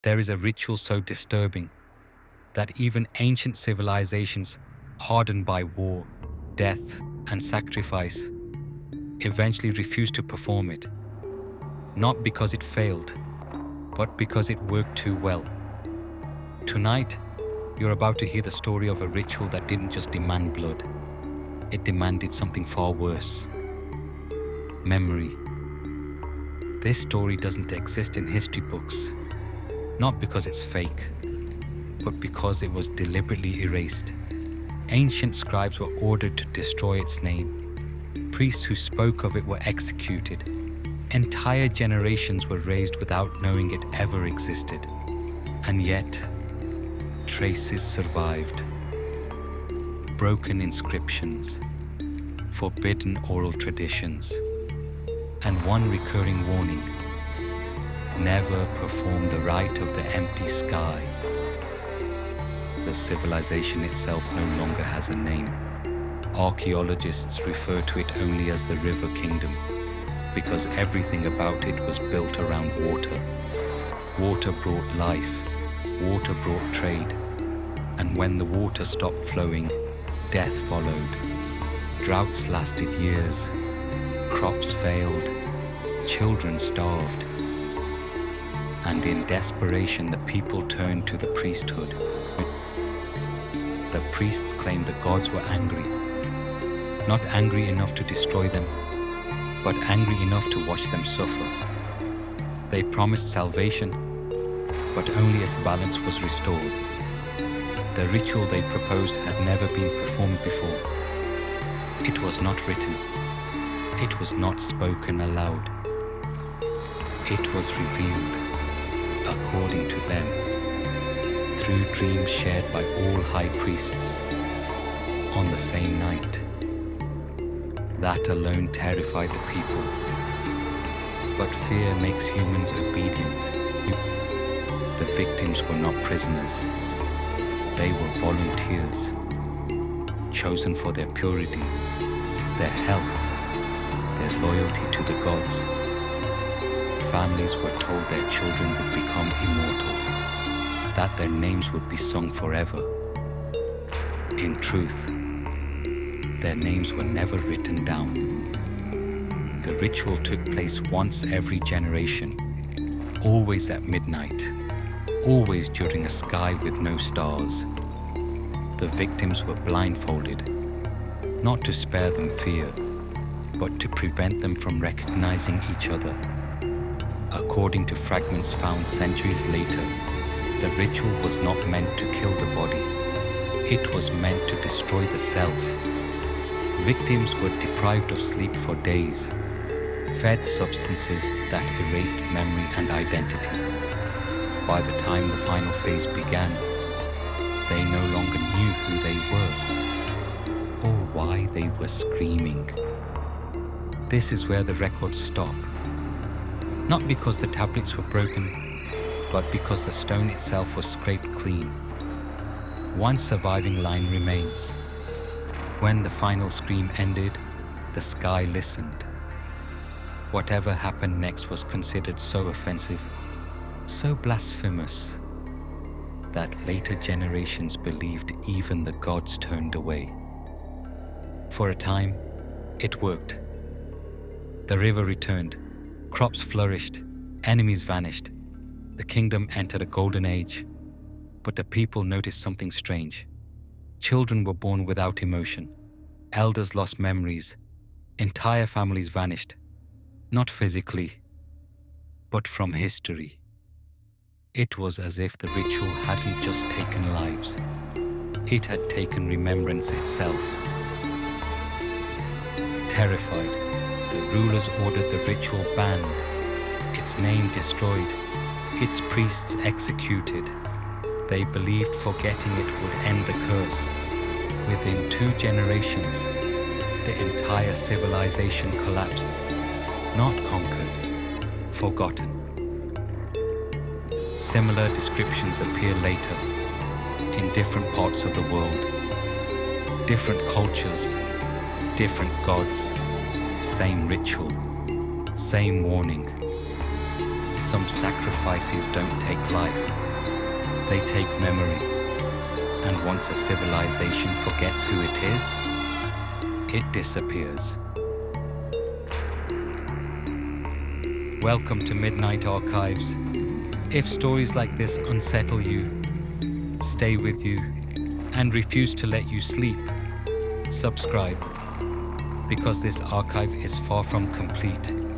There is a ritual so disturbing that even ancient civilizations, hardened by war, death, and sacrifice, eventually refused to perform it, not because it failed, but because it worked too well. Tonight, you're about to hear the story of a ritual that didn't just demand blood, it demanded something far worse: memory. This story doesn't exist in history books, not because it's fake, but because it was deliberately erased. Ancient scribes were ordered to destroy its name. Priests who spoke of it were executed. Entire generations were raised without knowing it ever existed. And yet, traces survived. Broken inscriptions, forbidden oral traditions, and one recurring warning: never perform the rite of the empty sky. The civilization itself no longer has a name. Archaeologists refer to it only as the River Kingdom, because everything about it was built around water. Water brought life, water brought trade, and when the water stopped flowing, death followed. Droughts lasted years, crops failed, children starved, and in desperation the people turned to the priesthood. The priests claimed the gods were angry, not angry enough to destroy them, but angry enough to watch them suffer. They promised salvation, but only if balance was restored. The ritual they proposed had never been performed before. It was not written. It was not spoken aloud. It was revealed, according to them, through dreams shared by all high priests on the same night. That alone terrified the people. But fear makes humans obedient. The victims were not prisoners. They were volunteers, chosen for their purity, their health, their loyalty to the gods. Families were told their children would become immortal, that their names would be sung forever. In truth, their names were never written down. The ritual took place once every generation, always at midnight, always during a sky with no stars. The victims were blindfolded, not to spare them fear, but to prevent them from recognizing each other. According to fragments found centuries later, the ritual was not meant to kill the body. It was meant to destroy the self. Victims were deprived of sleep for days, fed substances that erased memory and identity. By the time the final phase began, they no longer knew who they were, or why they were screaming. This is where the records stop. Not because the tablets were broken, but because the stone itself was scraped clean. One surviving line remains. When the final scream ended, the sky listened. Whatever happened next was considered so offensive, so blasphemous, that later generations believed even the gods turned away. For a time, it worked. The river returned, crops flourished, enemies vanished. The kingdom entered a golden age, but the people noticed something strange. Children were born without emotion. Elders lost memories. Entire families vanished, not physically, but from history. It was as if the ritual hadn't just taken lives. It had taken remembrance itself. Terrified, the rulers ordered the ritual banned, its name destroyed, its priests executed. They believed forgetting it would end the curse. Within 2 generations, the entire civilization collapsed, not conquered, forgotten. Similar descriptions appear later, in different parts of the world. Different cultures, different gods, same ritual, same warning. Some sacrifices don't take life, they take memory. And once a civilization forgets who it is, it disappears. Welcome to Midnight Archives. If stories like this unsettle you, stay with you, and refuse to let you sleep, subscribe, because this archive is far from complete.